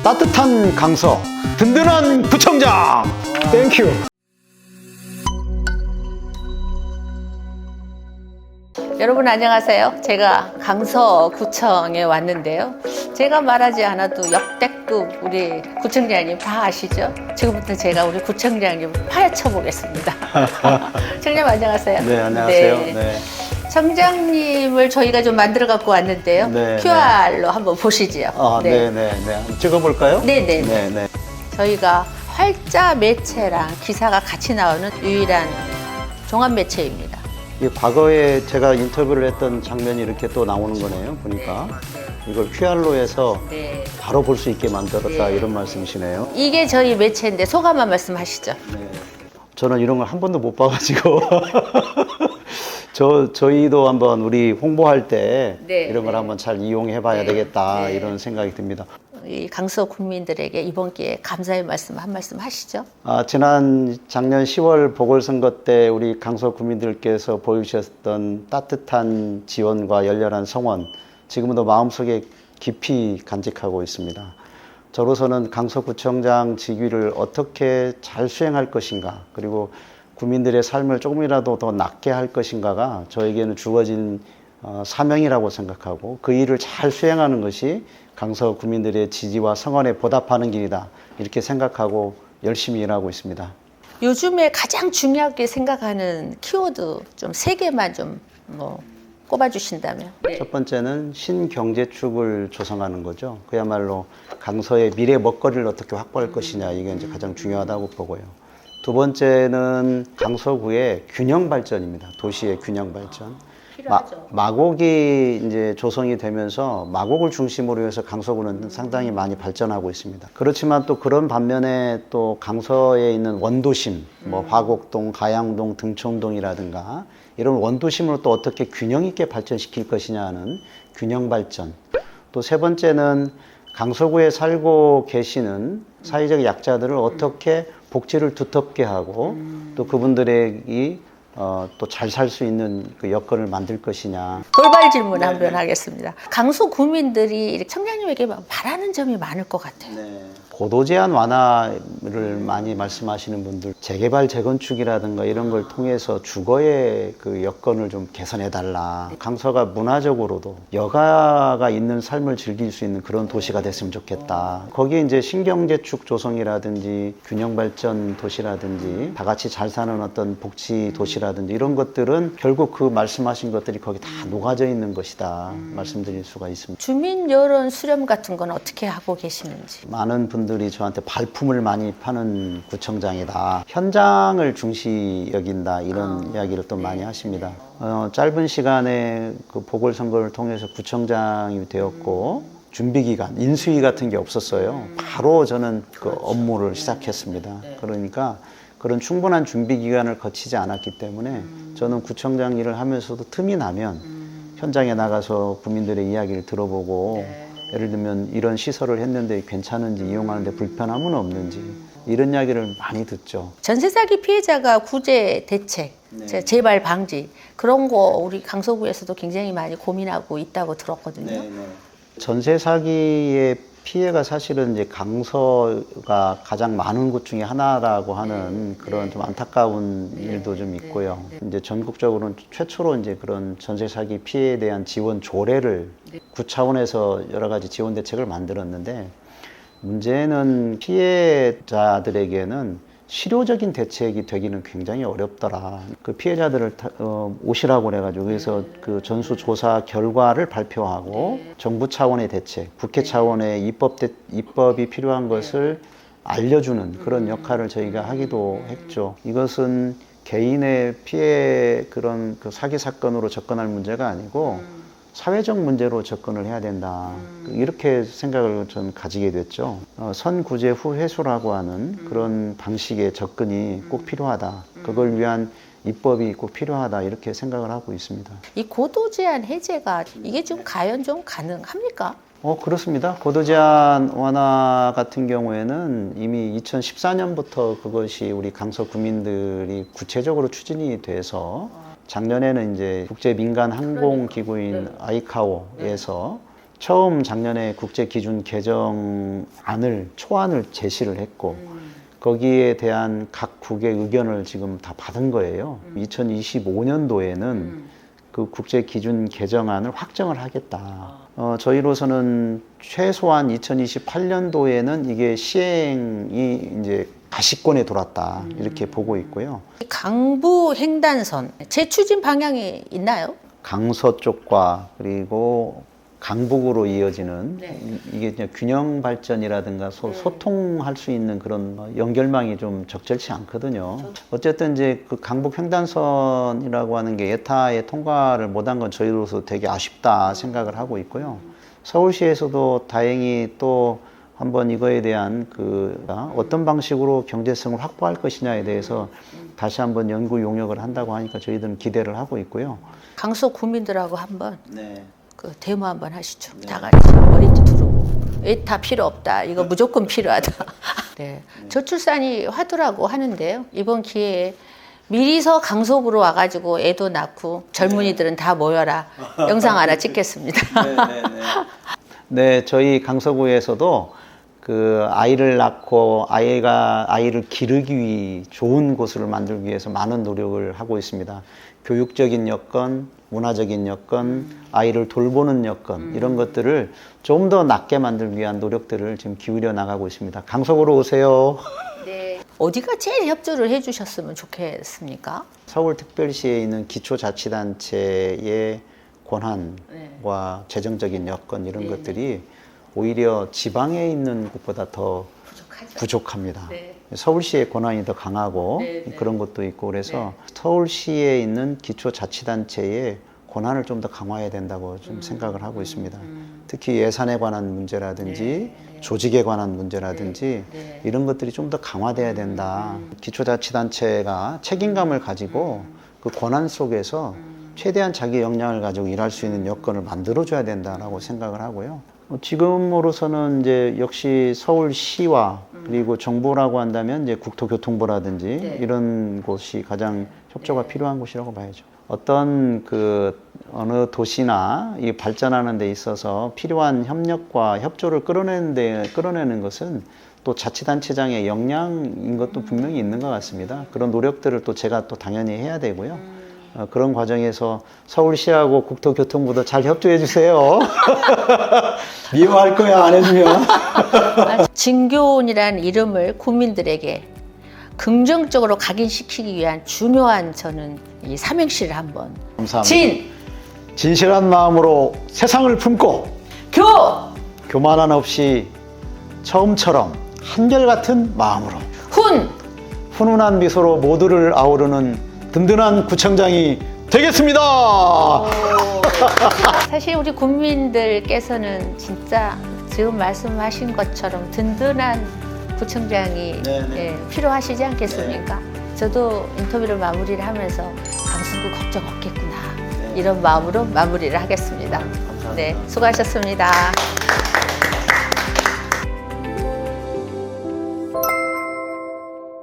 따뜻한 강서, 든든한 구청장. 땡큐. 여러분 안녕하세요. 제가 강서구청에 왔는데요. 제가 말하지 않아도 역대급 우리 구청장님 다 아시죠? 지금부터 제가 우리 구청장님 파헤쳐 보겠습니다. 청장님 안녕하세요. 네, 안녕하세요. 네. 네. 청장님을 저희가 좀 만들어 갖고 왔는데요. 네, QR로 한번 보시죠. 네, 네, 네. 한번 찍어볼까요? 네네. 네, 네. 저희가 활자 매체랑 기사가 같이 나오는 유일한 종합 매체입니다. 이 과거에 제가 인터뷰를 했던 장면이 이렇게 또 나오는 거네요. 보니까 이걸 QR로 해서 네. 바로 볼 수 있게 만들었다 네. 이런 말씀이시네요. 이게 저희 매체인데 소감 한 말씀 하시죠. 네. 저는 이런 걸 한 번도 못 봐가지고 저희도 한번 우리 홍보할 때 네, 이런 걸 네. 한번 잘 이용해봐야 네, 되겠다 네. 이런 생각이 듭니다. 이 강서 국민들에게 이번 기회에 감사의 말씀 한 말씀 하시죠. 지난 작년 10월 보궐선거 때 우리 강서 구민들께서 보여주셨던 따뜻한 지원과 열렬한 성원, 지금도 마음속에 깊이 간직하고 있습니다. 저로서는 강서구청장 직위를 어떻게 잘 수행할 것인가, 그리고 구민들의 삶을 조금이라도 더 낫게 할 것인가가 저에게는 주어진 사명이라고 생각하고, 그 일을 잘 수행하는 것이 강서 구민들의 지지와 성원에 보답하는 길이다, 이렇게 생각하고 열심히 일하고 있습니다. 요즘에 가장 중요하게 생각하는 키워드 좀 3개만 좀 꼽아주신다면. 네. 첫 번째는 신경제축을 조성하는 거죠. 그야말로 강서의 미래 먹거리를 어떻게 확보할 것이냐, 이게 이제 가장 중요하다고 보고요. 두 번째는 강서구의 균형 발전입니다. 도시의 균형 발전. 필요하죠. 마곡이 이제 조성이 되면서 마곡을 중심으로 해서 강서구는 상당히 많이 발전하고 있습니다. 그렇지만 또 그런 반면에 또 강서에 있는 원도심, 화곡동, 가양동, 등촌동이라든가 이런 원도심을 또 어떻게 균형 있게 발전시킬 것이냐 하는 균형 발전. 또 세 번째는 강서구에 살고 계시는 사회적 약자들을 어떻게 복지를 두텁게 하고 또 그분들이 또 잘 살 수 있는 그 여건을 만들 것이냐. 돌발 질문 한번 하겠습니다. 강서 구민들이 청장님에게 바라는 점이 많을 것 같아요. 고도 제한 완화를 많이 말씀하시는 분들, 재개발 재건축이라든가 이런 걸 통해서 주거의 그 여건을 좀 개선해 달라. 강서가 문화적으로도 여가가 있는 삶을 즐길 수 있는 그런 도시가 됐으면 좋겠다. 거기에 이제 신경제축 조성이라든지 균형 발전 도시라든지 다 같이 잘 사는 어떤 복지 도시라든지 이런 것들은 결국 그 말씀하신 것들이 거기 다 녹아져 있는 것이다 말씀드릴 수가 있습니다. 주민 여론 수렴 같은 건 어떻게 하고 계시는지. 많은 분들이 저한테 발품을 많이 파는 구청장이다, 현장을 중시 여긴다, 이런 이야기를 또 많이 하십니다. 짧은 시간에 그 보궐선거를 통해서 구청장이 되었고 준비기간, 인수위 같은 게 없었어요. 바로 저는 그 업무를 시작했습니다. 그러니까 그런 충분한 준비기간을 거치지 않았기 때문에 저는 구청장 일을 하면서도 틈이 나면 현장에 나가서 국민들의 이야기를 들어보고 예를 들면 이런 시설을 했는데 괜찮은지, 이용하는데 불편함은 없는지, 이런 이야기를 많이 듣죠. 전세 사기 피해자가 구제 대책, 재발 방지 그런 거 우리 강서구에서도 굉장히 많이 고민하고 있다고 들었거든요. 전세 사기의 피해가 사실은 이제 강서가 가장 많은 곳 중에 하나라고 하는 그런 좀 안타까운 일도 좀 있고요. 이제 전국적으로는 최초로 이제 그런 전세 사기 피해에 대한 지원 조례를 구 차원에서 여러 가지 지원 대책을 만들었는데, 문제는 피해자들에게는 실효적인 대책이 되기는 굉장히 어렵더라. 그 피해자들을 오시라고 그래가지고 그래서 그 전수조사 결과를 발표하고 정부 차원의 대책, 국회 차원의 입법이 필요한 것을 알려주는 그런 역할을 저희가 하기도 했죠. 이것은 개인의 피해 그런 그 사기 사건으로 접근할 문제가 아니고 사회적 문제로 접근을 해야 된다, 이렇게 생각을 전 가지게 됐죠. 선구제 후 회수라고 하는 그런 방식의 접근이 꼭 필요하다, 그걸 위한 입법이 꼭 필요하다, 이렇게 생각을 하고 있습니다. 이 고도 제한 해제가 이게 좀 과연 좀 가능합니까? 그렇습니다. 고도 제한 완화 같은 경우에는 이미 2014년부터 그것이 우리 강서 구민들이 구체적으로 추진이 돼서 작년에는 이제 국제 민간 항공 기구인 아이카오에서 처음 작년에 국제 기준 개정안을 초안을 제시를 했고 거기에 대한 각 국의 의견을 지금 다 받은 거예요. 2025년도에는 그 국제 기준 개정안을 확정을 하겠다. 저희로서는 최소한 2028년도에는 이게 시행이 이제 가시권에 돌았다 이렇게 보고 있고요. 강부 횡단선 재추진 방향이 있나요? 강서 쪽과 그리고 강북으로 이어지는 네. 이게 그냥 균형 발전이라든가 소통할 수 있는 그런 연결망이 좀 적절치 않거든요. 어쨌든 이제 그 강북 횡단선이라고 하는 게 예타에 통과를 못한 건 저희로서 되게 아쉽다 생각을 하고 있고요. 서울시에서도 다행히 또 한번 이거에 대한 어떤 방식으로 경제성을 확보할 것이냐에 대해서 다시 한번 연구 용역을 한다고 하니까 저희들은 기대를 하고 있고요. 강서 구민들하고 한번 네. 그 데모 한번 하시죠. 다 같이 머리띠 두르고 다 필요 없다. 이거 무조건 필요하다. 네. 저출산이 화두라고 하는데요. 이번 기회에 미리서 강속으로 와가지고 애도 낳고 젊은이들은 다 모여라. 영상 하나 찍겠습니다. 네, 저희 강서구에서도 그 아이를 낳고 아이를 기르기 위해 좋은 곳을 만들기 위해서 많은 노력을 하고 있습니다. 교육적인 여건, 문화적인 여건, 아이를 돌보는 여건 이런 것들을 좀 더 낫게 만들기 위한 노력들을 지금 기울여 나가고 있습니다. 강서구로 오세요. 네. 어디가 제일 협조를 해주셨으면 좋겠습니까? 서울특별시에 있는 기초자치단체의 권한과 재정적인 여건 이런 것들이 오히려 지방에 있는 곳보다 더 부족합니다. 서울시의 권한이 더 강하고 그런 것도 있고 그래서 서울시에 있는 기초자치단체의 권한을 좀 더 강화해야 된다고 좀 생각을 하고 있습니다. 특히 예산에 관한 문제라든지 조직에 관한 문제라든지 이런 것들이 좀 더 강화돼야 된다. 기초자치단체가 책임감을 가지고 그 권한 속에서 최대한 자기 역량을 가지고 일할 수 있는 여건을 만들어줘야 된다라고 생각을 하고요. 지금으로서는 이제 역시 서울시와 그리고 정부라고 한다면 이제 국토교통부라든지 이런 곳이 가장 협조가 필요한 곳이라고 봐야죠. 어떤 어느 도시나 이 발전하는 데 있어서 필요한 협력과 협조를 끌어내는 것은 또 자치단체장의 역량인 것도 분명히 있는 것 같습니다. 그런 노력들을 또 제가 또 당연히 해야 되고요. 그런 과정에서 서울시하고 국토교통부도 잘 협조해 주세요. 미워할 거야, 안 해주면. 진교원이라는 이름을 국민들에게 긍정적으로 각인시키기 위한 중요한 저는 이 삼행시를 한번. 감사합니다. 진실한 마음으로 세상을 품고 교만한 없이 처음처럼 한결같은 마음으로 훈훈한 미소로 모두를 아우르는 든든한 구청장이 되겠습니다. 사실 우리 국민들께서는 진짜 지금 말씀하신 것처럼 든든한 구청장이 필요하시지 않겠습니까? 저도 인터뷰를 마무리를 하면서 강서구 걱정 없겠구나 이런 마음으로 마무리를 하겠습니다. 감사합니다. 네, 수고하셨습니다.